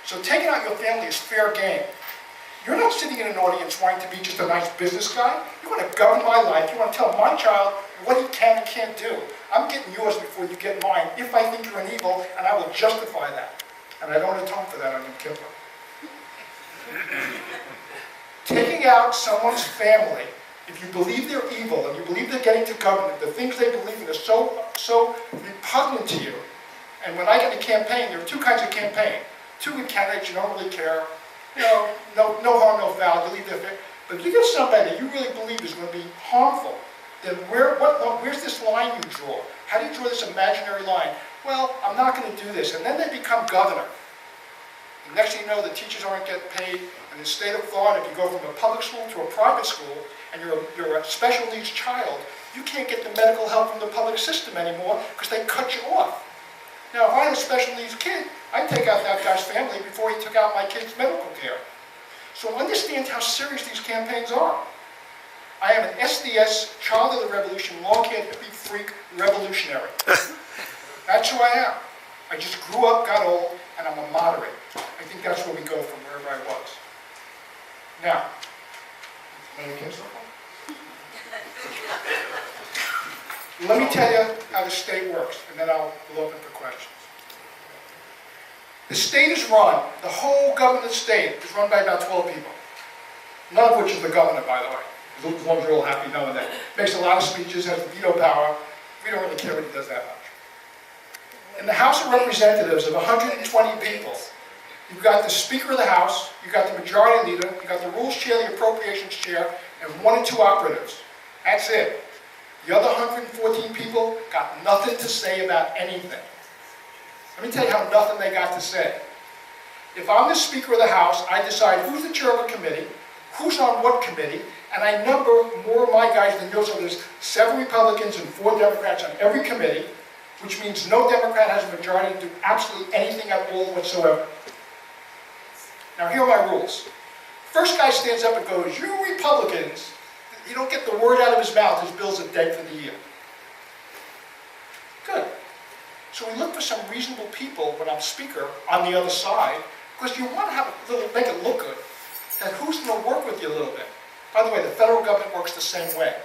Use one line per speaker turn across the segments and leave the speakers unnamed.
So taking out your family is fair game. You're not sitting in an audience wanting to be just a nice business guy. You want to govern my life. You want to tell my child what he can and can't do. I'm getting yours before you get mine if I think you're an evil, and I will justify that. And I don't atone for that on Yom Kippur. Taking out someone's family, if you believe they're evil and you believe they're getting to government, the things they believe in are so repugnant to you. And when I get a campaign, there are two kinds of campaign. Two good candidates, you don't really care. You know, no harm, no foul, you leave their family. But if you get somebody that you really believe is going to be harmful, then where's this line you draw? How do you draw this imaginary line? Well, I'm not going to do this. And then they become governor. And next thing you know, the teachers aren't getting paid. And in the state of Florida, if you go from a public school to a private school, and you're a special needs child, you can't get the medical help from the public system anymore because they cut you off. Now, if I had a special needs kid, I'd take out that guy's family before he took out my kid's medical care. So understand how serious these campaigns are. I am an SDS, child of the revolution, long-haired, hippie-freak revolutionary. That's who I am. I just grew up, got old, and I'm a moderate. I think that's where we go from wherever I was. Now, let me tell you how the state works, and then we'll open for questions. The state is run, the whole government of the state is run by about 12 people. None of which is the governor, by the way. As long as you're all happy knowing that. Makes a lot of speeches, has veto power. We don't really care what he does that much. In the House of Representatives of 120 people, you've got the Speaker of the House, you've got the Majority Leader, you've got the Rules Chair, the Appropriations Chair, and 1 or 2 operatives. That's it. The other 114 people got nothing to say about anything. Let me tell you how nothing they got to say. If I'm the Speaker of the House, I decide who's the chair of a committee, who's on what committee, and I number more of my guys than yours. So there's 7 Republicans and 4 Democrats on every committee, which means no Democrat has a majority to do absolutely anything at all whatsoever. Now here are my rules. First guy stands up and goes, "You Republicans," you don't get the word out of his mouth, his bills are dead for the year. Good. So we look for some reasonable people when I'm Speaker on the other side, because you want to have make it look good, that who's going to work with you a little bit. By the way, the federal government works the same way.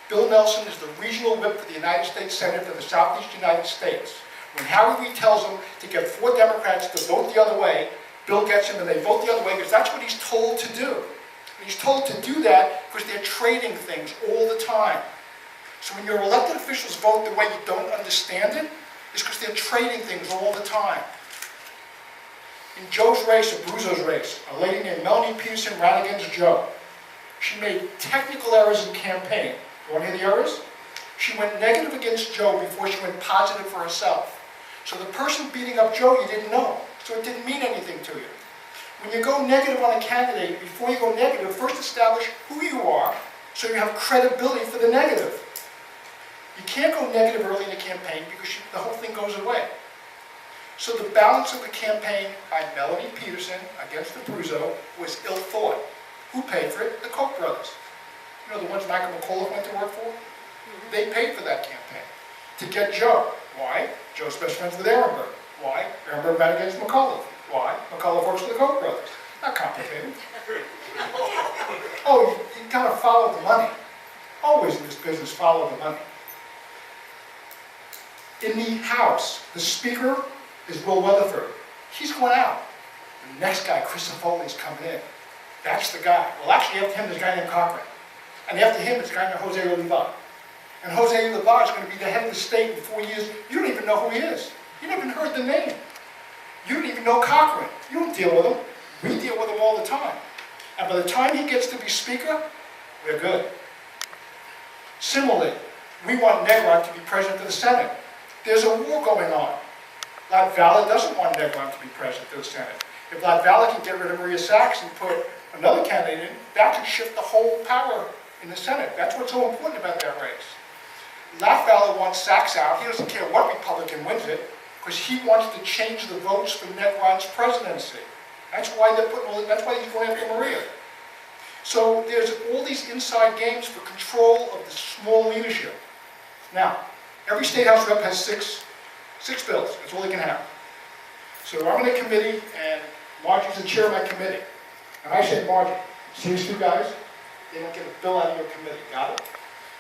Bill Nelson is the regional whip for the United States Senate for the Southeast United States. When Harry Reid tells them to get 4 Democrats to vote the other way, Bill gets them and they vote the other way because that's what he's told to do. And he's told to do that because they're trading things all the time. So when your elected officials vote the way you don't understand it, it's because they're trading things all the time. In Joe's race, Abruzzo's race, a lady named Melanie Peterson ran against Joe. She made technical errors in campaign. You want to hear the errors? She went negative against Joe before she went positive for herself. So the person beating up Joe you didn't know, so it didn't mean anything to you. When you go negative on a candidate, before you go negative, first establish who you are so you have credibility for the negative. You can't go negative early in the campaign because the whole thing goes away. So the balance of the campaign by Melanie Peterson against Abruzzo was ill thought. Who paid for it? The Koch brothers. You know, the ones Michael McAuliffe went to work for? They paid for that campaign to get Joe. Why? Joe's best friends with Ehrenberg. Why? Ehrenberg ran against McAuliffe. Why? McAuliffe works for the Koch brothers. Not complicated. Oh, you kind of follow the money. Always in this business, follow the money. In the House, the Speaker is Will Weatherford. He's going out. The next guy, Chris Foley, is coming in. That's the guy. Well, actually, after him, there's a guy named Cochran. And after him, it's a guy named Jose Oliva. And Jose Oliva is going to be the head of the state in 4 years. You don't even know who he is. You never even heard the name. You don't even know Cochran. You don't deal with him. We deal with him all the time. And by the time he gets to be Speaker, we're good. Similarly, we want Negron to be president of the Senate. There's a war going on. Latvala doesn't want Negron to be president of the Senate. If Latvala can get rid of Maria Sachs and put another candidate in, that could shift the whole power in the Senate. That's what's so important about that race. Latvala wants Sachs out. He doesn't care what Republican wins it, because he wants to change the votes for Negron's presidency. That's why they're putting. That's why he's going after Maria. So there's all these inside games for control of the small leadership. Now, every state house rep has six bills. That's all they can have. So I'm in a committee, and Margie's the chair of my committee. And I said, Margie, see these two guys? They don't get a bill out of your committee, got it?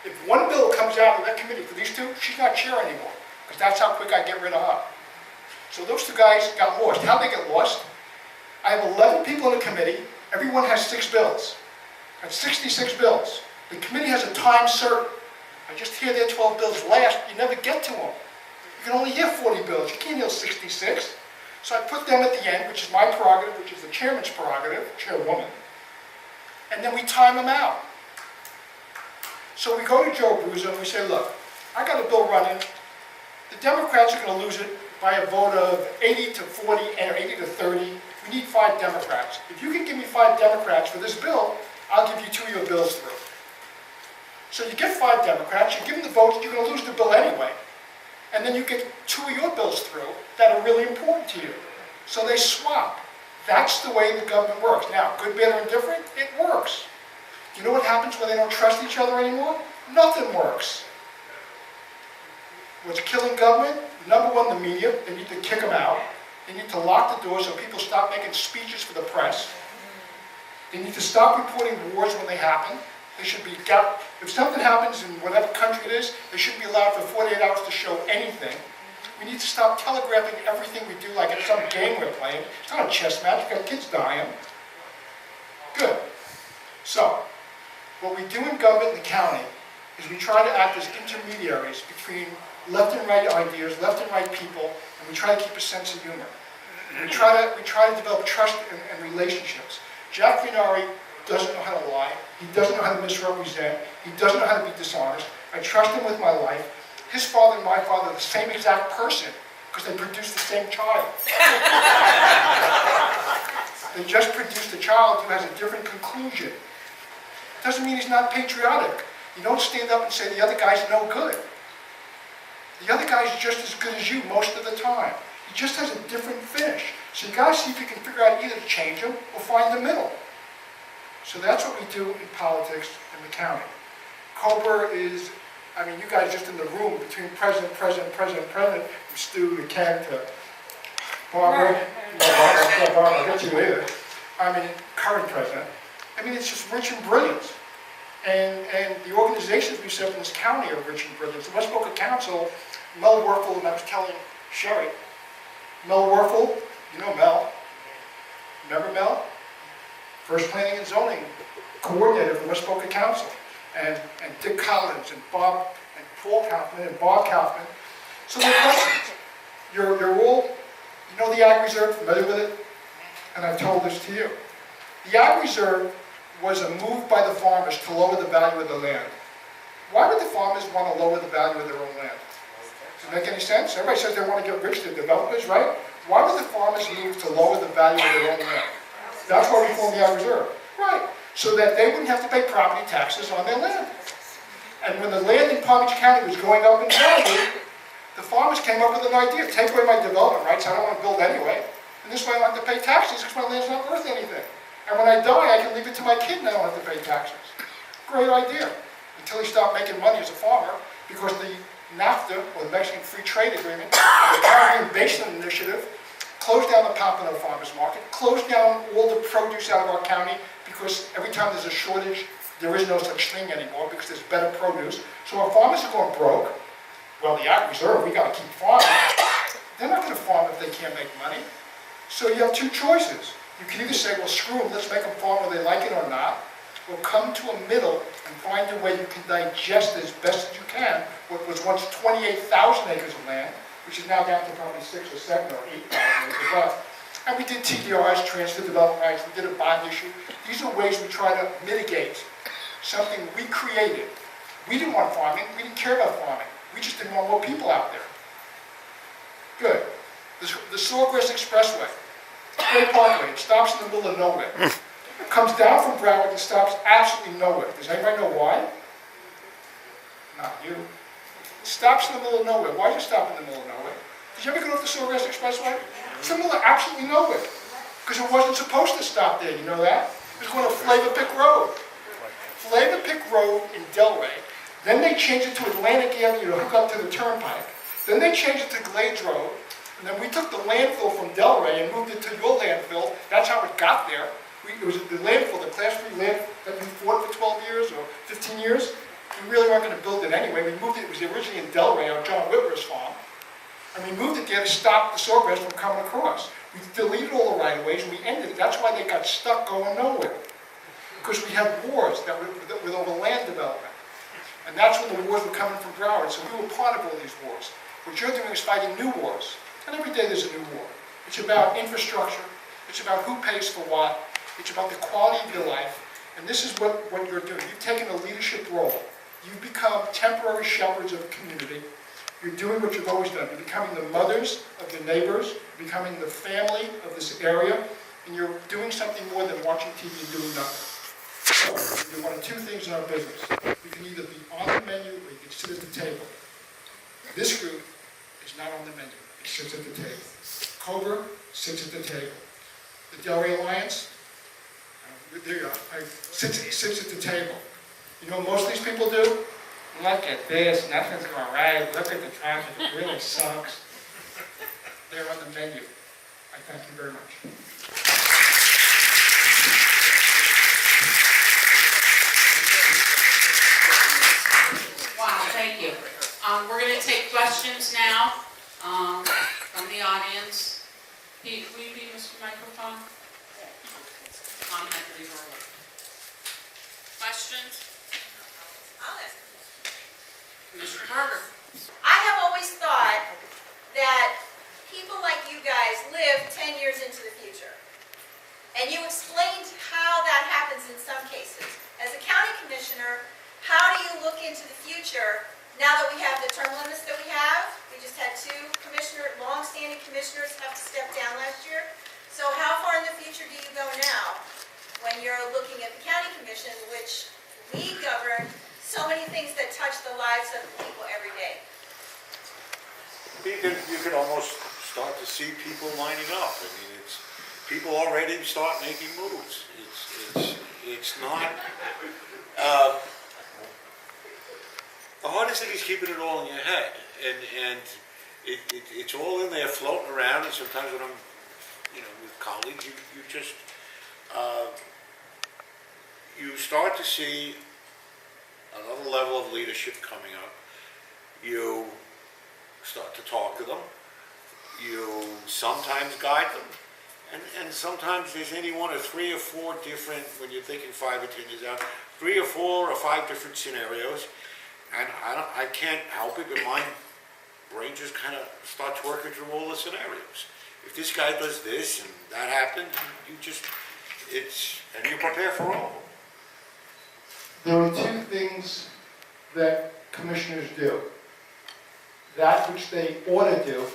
If one bill comes out of that committee for these two, she's not chair anymore, because that's how quick I get rid of her. So those two guys got lost. How'd they get lost? I have 11 people in the committee. Everyone has 6 bills. That's 66 bills. The committee has a time certain. I just hear their 12 bills last. You never get to them. You can only hear 40 bills. You can't hear 66. So I put them at the end, which is my prerogative, which is the chairman's prerogative, chairwoman. And then we time them out. So we go to Joe Abruzzo and we say, look, I got a bill running. The Democrats are going to lose it by a vote of 80 to 40 and 80 to 30. We need 5 Democrats. If you can give me 5 Democrats for this bill, I'll give you 2 of your bills through. So you get 5 Democrats, you give them the votes, you're going to lose the bill anyway. And then you get 2 of your bills through that are really important to you. So they swap. That's the way the government works. Now, good, bad, or indifferent, it works. You know what happens when they don't trust each other anymore? Nothing works. What's killing government? Number one, the media. They need to kick them out. They need to lock the doors so people stop making speeches for the press. They need to stop reporting wars when they happen. They should be, if something happens in whatever country it is, they shouldn't be allowed for 48 hours to show anything. We need to stop telegraphing everything we do like it's some game we're playing. It's not a chess match, we've got kids dying. Good. So, what we do in government and the county is we try to act as intermediaries between left and right ideas, left and right people, and we try to keep a sense of humor. We try to develop trust and relationships. Jack Furnari doesn't know how to lie. He doesn't know how to misrepresent. He doesn't know how to be dishonest. I trust him with my life. His father and my father are the same exact person because they produced the same child. They just produced a child who has a different conclusion. Doesn't mean he's not patriotic. You don't stand up and say the other guy's no good. The other guy's just as good as you most of the time. He just has a different finish. So you gotta see if you can figure out either to change him or find the middle. So that's what we do in politics in the county. Cobra is, I mean, you guys just in the room between president, from Stu to Ken to Barbara. Barbara, I'll get you later. I mean, current president. I mean, it's just rich and brilliant. And the organizations we set up in this county are rich and brilliant. The West Boca Council, Mel Werfel, and I was telling Sherry, Mel Werfel, you know Mel. Remember Mel? First Planning and Zoning Coordinator for the West Boca Council. And Dick Collins and Bob and Paul Kaufman and Bob Kaufman. So the questions. You're all, you know the Ag Reserve, familiar with it? And I've told this to you. The Ag Reserve was a move by the farmers to lower the value of the land. Why would the farmers want to lower the value of their own land? Does it make any sense? Everybody says they want to get rich, they're developers, right? Why would the farmers move to lower the value of their own land? That's why we formed the Ag Reserve. Right. So that they wouldn't have to pay property taxes on their land. And when the land in Palm Beach County was going up in value, the farmers came up with an idea, take away my development rights, I don't want to build anyway, and this way I don't have to pay taxes because my land's not worth anything. And when I die, I can leave it to my kid and I don't have to pay taxes. Great idea. Until he stopped making money as a farmer, because the NAFTA, or the Mexican Free Trade Agreement, and the Caribbean Basin Initiative, closed down the Pompano Farmers Market, closed down all the produce out of our county, because every time there's a shortage, there is no such thing anymore, because there's better produce. So our farmers are going broke. Well, the Ag Reserve, we got to keep farming. They're not going to farm if they can't make money. So you have two choices. You can either say, well, screw them, let's make them farm whether they like it or not, or come to a middle and find a way you can digest as best as you can what was once 28,000 acres of land, which is now down to probably 6 or 7 or 8,000 acres left. And we did TDRs, transfer development rights, we did a bond issue. These are ways we try to mitigate something we created. We didn't want farming, we didn't care about farming. We just didn't want more people out there. Good. The Sawgrass Expressway. Great parkway. It stops in the middle of nowhere. It comes down from Broward and stops absolutely nowhere. Does anybody know why? Not you. It stops in the middle of nowhere. Why does it stop in the middle of nowhere? Did you ever get off the Sawgrass Expressway? It's in the middle of absolutely nowhere. Because it wasn't supposed to stop there, you know that? It was going to Flavor Pick Road. Flavor Pick Road in Delray. Then they changed it to Atlantic Avenue to hook up to the turnpike. Then they changed it to Glades Road. And then we took the landfill from Delray and moved it to your landfill. That's that's how it got there. It was the landfill, the Class 3 landfill that we fought for 12 years or 15 years. We really weren't going to build it anyway. We moved it. It was originally in Delray on John Whitmer's farm. And we moved it there to stop the Sawgrass from coming across. We deleted all the right-of-ways and we ended it. That's why they got stuck going nowhere. Because we had wars that were over land development. And that's when the wars were coming from Broward. So we were part of all these wars. What you're doing is fighting new wars. And every day there's a new war. It's about infrastructure. It's about who pays for what. It's about the quality of your life. And this is what you're doing. You've taken a leadership role. You've become temporary shepherds of the community. You're doing what you've always done. You're becoming the mothers of your neighbors, becoming the family of this area, and you're doing something more than watching TV and doing nothing. So, you're one of two things in our business. You can either be on the menu or you can sit at the table. This group is not on the menu. It sits at the table. Cobra sits at the table. The Delray Alliance, there you go, sits at the table. You know what most of these people do? Look at this, nothing's going right, look at the traffic, it really sucks. They're on the menu. I thank you very much.
Wow, thank you. We're going to take questions now from the audience. Pete, will you be Mr. Microphone? On that pretty early. Questions?
I'll ask.
Mr. Berger.
I have always thought that people like you guys live 10 years into the future. And you explained how that happens in some cases. As a county commissioner, how do you look into the future now that we have the term limits that we have? We just had two long-standing commissioners have to step down last year. So how far in the future do you go now when you're looking at the county commission, which we govern so many things that touch the lives of people every day?
You could almost start to see people lining up. I mean, it's people already start making moves. It's not. The hardest thing is keeping it all in your head, and it's all in there floating around. And sometimes when I'm, with colleagues, you just you start to see another level of leadership coming up. You start to talk to them. You sometimes guide them. And sometimes there's any one or three or four different, when you're thinking 5 or 10 years out, 3 or 4 or 5 different scenarios. And I can't help it, but my brain just kind of starts working through all the scenarios. If this guy does this and that happens, and you prepare for all.
There are two things that commissioners do. That which they ought to do,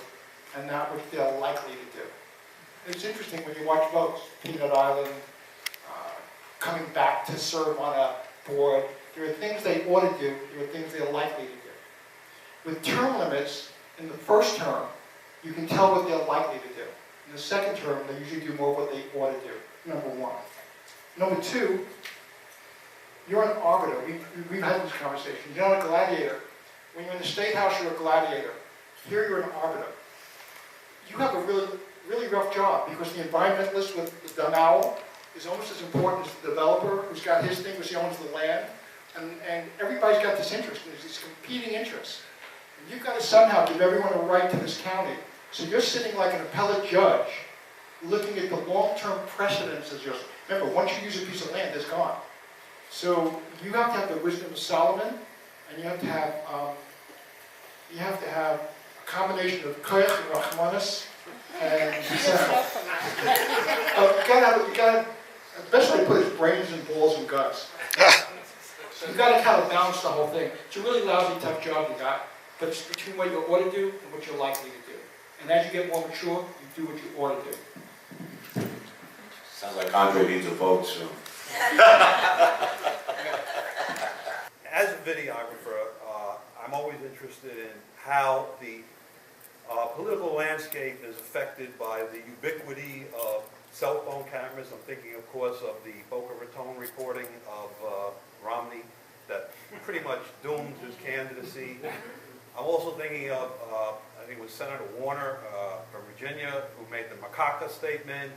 and that which they're likely to do. It's interesting when you watch votes, Peanut Island, coming back to serve on a board. There are things they ought to do, there are things they're likely to do. With term limits, in the first term, you can tell what they're likely to do. In the second term, they usually do more of what they ought to do, number one. Number two, you're an arbiter. We've had this conversation. You're not a gladiator. When you're in the State House, you're a gladiator. Here, you're an arbiter. You have a really rough job because the environmentalist with the dumb owl is almost as important as the developer who's got his thing, which he owns the land. And everybody's got this interest. There's these competing interests. And you've got to somehow give everyone a right to this county. So you're sitting like an appellate judge looking at the long-term precedents as yours. Remember, once you use a piece of land, it's gone. So you have to have the wisdom of Solomon, and you have to have a combination of koyach and rachmanis, and the best way to put it is brains and balls and guts. So you've got to kind of balance the whole thing. It's a really lousy, tough job you got, but it's between what you ought to do and what you're likely to do. And as you get more mature, you do what you ought to do.
Sounds like Andre needs a vote soon.
As a videographer, I'm always interested in how the political landscape is affected by the ubiquity of cell phone cameras. I'm thinking, of course, of the Boca Raton reporting of Romney that pretty much doomed his candidacy. I'm also thinking of, I think it was Senator Warner from Virginia, who made the macaca statement,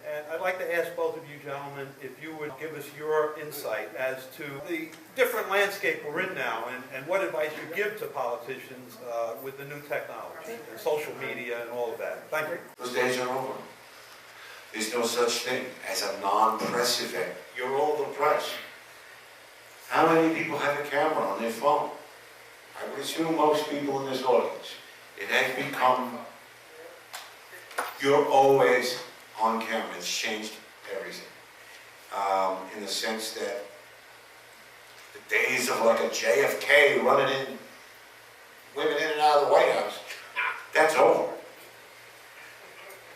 And I'd like to ask both of you gentlemen if you would give us your insight as to the different landscape we're in now and what advice you give to politicians with the new technology and social media and all of that. Thank you.
Those days are over. There's no such thing as a non-press event. You're all the press. How many people have a camera on their phone? I would assume most people in this audience. It has become, you're always on camera. It's changed everything. In the sense that the days of like a JFK running in, women in and out of the White House, that's over.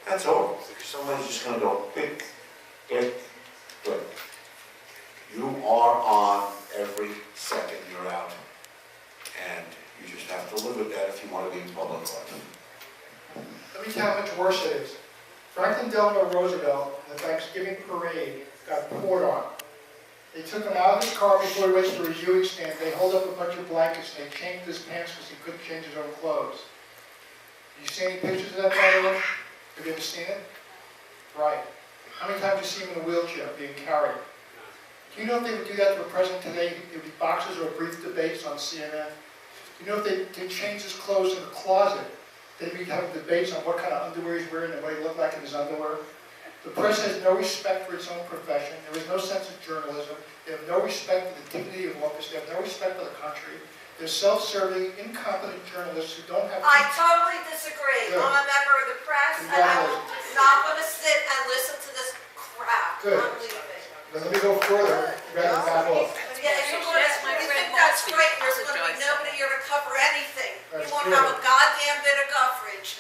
That's over. Somebody's just going to go click, click, click. You are on every second you're out. And you just have to live with that if you want to be in public life.
Let me tell you how much worse it is. Franklin Delano Roosevelt, the Thanksgiving parade, got poured on. They took him out of his car before he went to a viewing stand. They held up a bunch of blankets and they changed his pants because he couldn't change his own clothes. Have you seen any pictures of that, by the way? Have you ever seen it? Right. How many times have you seen him in a wheelchair being carried? Do you know if they would do that to a president today? There would be boxes or brief debates on CNN. You know if they change his clothes in the closet, they'd be having debates on what kind of underwear he's wearing and what he looked like in his underwear. The press has no respect for its own profession. There is no sense of journalism. They have no respect for the dignity of office. They have no respect for the country. They're self-serving, incompetent journalists who don't have...
I totally disagree.
Good.
I'm a member of the press, and I'm not going to sit and listen to this crap.
Good.
I'm leaving.
But let me go further, rather than back off.
Yeah, you think that's great, there's going to be nobody here to cover anything. You
That's
won't
true.
have a goddamn bit of coverage.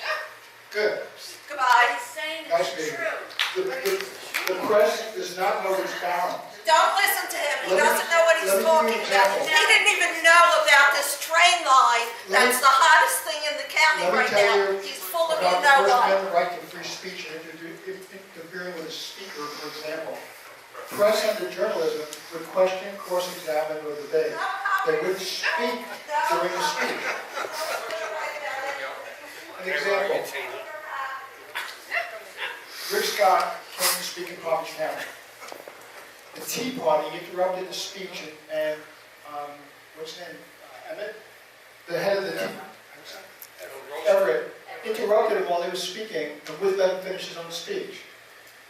Good.
Goodbye.
Nice meeting you. The press does not know its bounds.
Don't listen to him, he
Let me-
doesn't know what he's
let me give you
talking
an
about.
example.
He didn't even know about this train line that's the hottest thing in the county
Let me
right
tell
now.
you
He's full of
about the
you-know-what.
First Amendment right to free speech and interfering with a speaker, for example. Press under journalism would question, cross-examine, or debate. They wouldn't speak during the speech. An example. Rick Scott came to speak in Palm Beach County. The Tea Party interrupted the speech and what's his name? Emmett? The head of the Tea Everett interrupted him while he was speaking and wouldn't let him finish his own speech.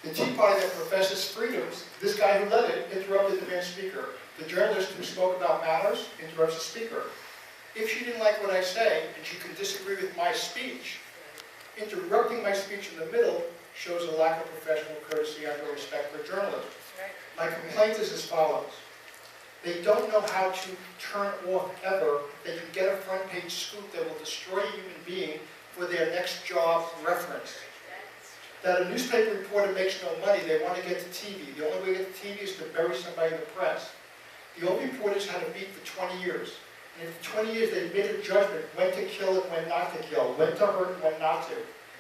The Tea Party that professes freedoms, this guy who led it, interrupted the main speaker. The journalist who spoke about matters interrupts the speaker. If she didn't like what I say, and she could disagree with my speech, interrupting my speech in the middle shows a lack of professional courtesy and no respect for journalism. My complaint is as follows. They don't know how to turn off ever. They can get a front page scoop that will destroy a human being for their next job reference. That a newspaper reporter makes no money, they want to get to TV. The only way to get to TV is to bury somebody in the press. The old reporters had a beat for 20 years. And for 20 years they made a judgment when to kill and when not to kill, when to hurt and when not to.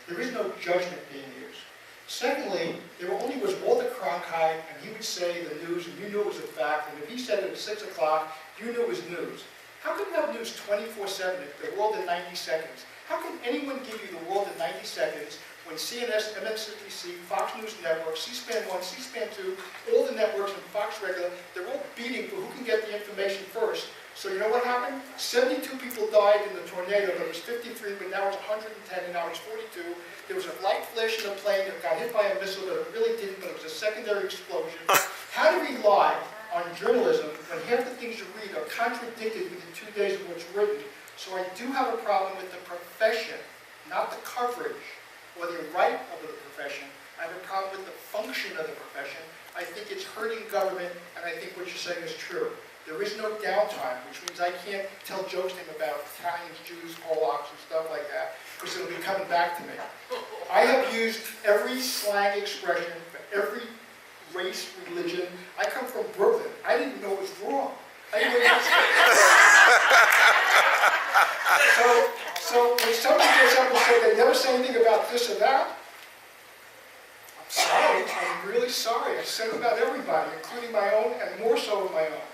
There is no judgment being used. Secondly, there only was Walter Cronkite, and he would say the news, and you knew it was a fact, and if he said it at 6 o'clock, you knew it was news. How can you have news 24/7 if the world in 90 seconds? How can anyone give you the world in 90 seconds when CNS, MSNBC, Fox News Network, C-SPAN 1, C-SPAN 2, all the networks and Fox Regular, they're all beating for who can get the information first. So you know what happened? 72 people died in the tornado. There was 53, but now it's 110, and now it's 42. There was a light flash in a plane that got hit by a missile, but it really didn't, but it was a secondary explosion. How do we rely on journalism when half the things you read are contradicted within 2 days of what's written? So I do have a problem with the profession, not the coverage or the right of the profession. I have a problem with the function of the profession. I think it's hurting government, and I think what you're saying is true. There is no downtime, which means I can't tell jokes to him about Italians, Jews, Polacks, and stuff like that, because it'll be coming back to me. I have used every slang expression for every race, religion. I come from Brooklyn. I didn't even know it was wrong. So when somebody gets up and says they never say anything about this or that, I'm sorry. I'm really sorry. I said it about everybody, including my own, and more so of my own.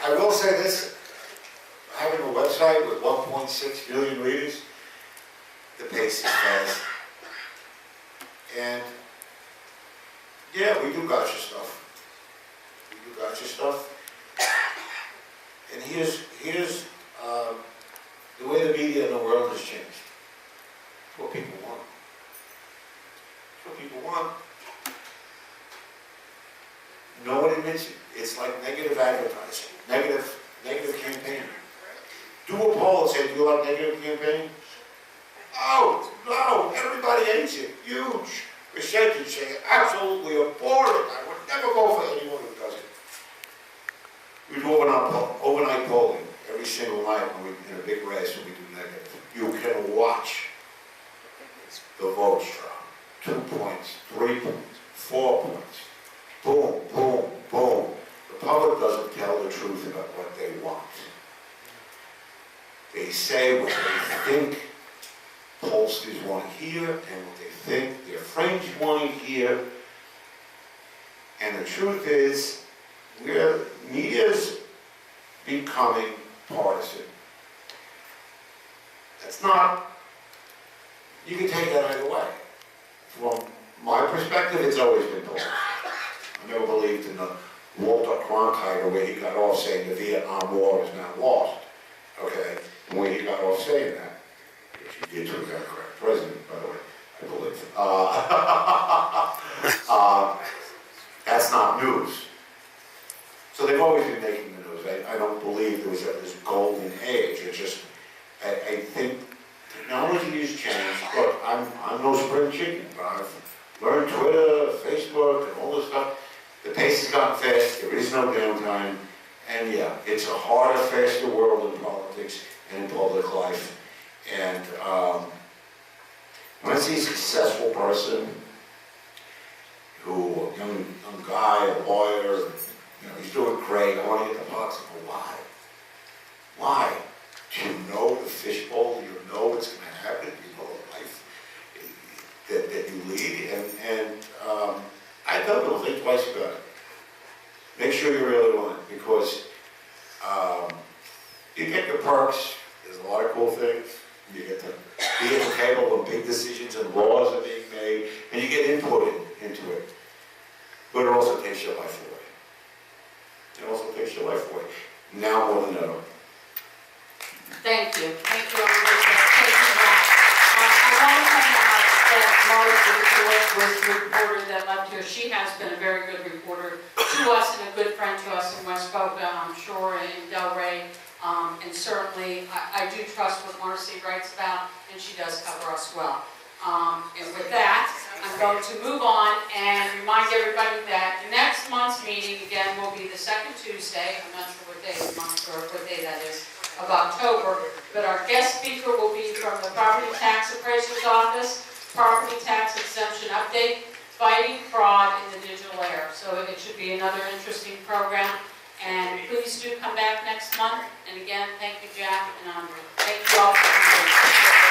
I will say this, having a website website with 1.6 million readers. The pace is fast. And yeah, we do gotcha stuff. We do gotcha stuff. And here's the way the media in the world has changed. It's what people want. It's what people want. No one admits it. It's like negative advertising, negative campaign. Do a poll and say, do you like negative campaign? Oh, no, everybody hates it. Huge percentage say absolutely abhorrent. I would never vote for anyone who does it. We do overnight polling every single night when we, in a big race when we do negative. You can watch the votes drop. 2 points, 3 points, 4 points. Boom, boom, boom. The public doesn't tell the truth about what they want. They say what they think pollsters want to hear and what they think their friends want to hear. And the truth is, media's becoming partisan. That's not, you can take that either way. From my perspective, it's always been partisan. I never believed in the Walter Cronkite where he got off saying the Vietnam War is now lost. Okay? And when he got off saying that, which he did to a Democratic president, by the way, I believe. That's not news. So they've always been making the news. I don't believe there was this golden age. It's just, I think technology has changed. Look, I'm no spring chicken, but I've learned Twitter, Facebook, and all this stuff. The pace has gotten fast. There is no downtime. And yeah, it's a harder, faster world in politics and in public life. And when I see a successful person who, a young guy, a lawyer, he's doing great, I want to get the box and go, why? Why? Do you know the fishbowl? Do you know what's going to happen? Do you know the life that you lead? And I tell people, think twice about it. Make sure you really want it, because you get your perks. There's a lot of cool things. You get to be at the table when big decisions and laws are being made, and you get input into it. But it also takes your life away. It also takes your life away. Now more than ever.
Thank you. Thank you, everybody. I want to point out that Martha was the reporter that left here. She has been a very good reporter to us and a good friend to us in West Boca, I'm sure, in Delray. And certainly, I do trust what Marcy writes about, and she does cover us well. And with that, I'm going to move on and remind everybody that next month's meeting, again, will be the second Tuesday. I'm not sure what day of the month or what day that is, of October. But our guest speaker will be from the Property Tax Appraiser's Office, Property Tax Exemption Update, Fighting Fraud in the Digital Era. So it should be another interesting program. And please do come back next month. And again, thank you, Jack and Andre. Thank you all for coming.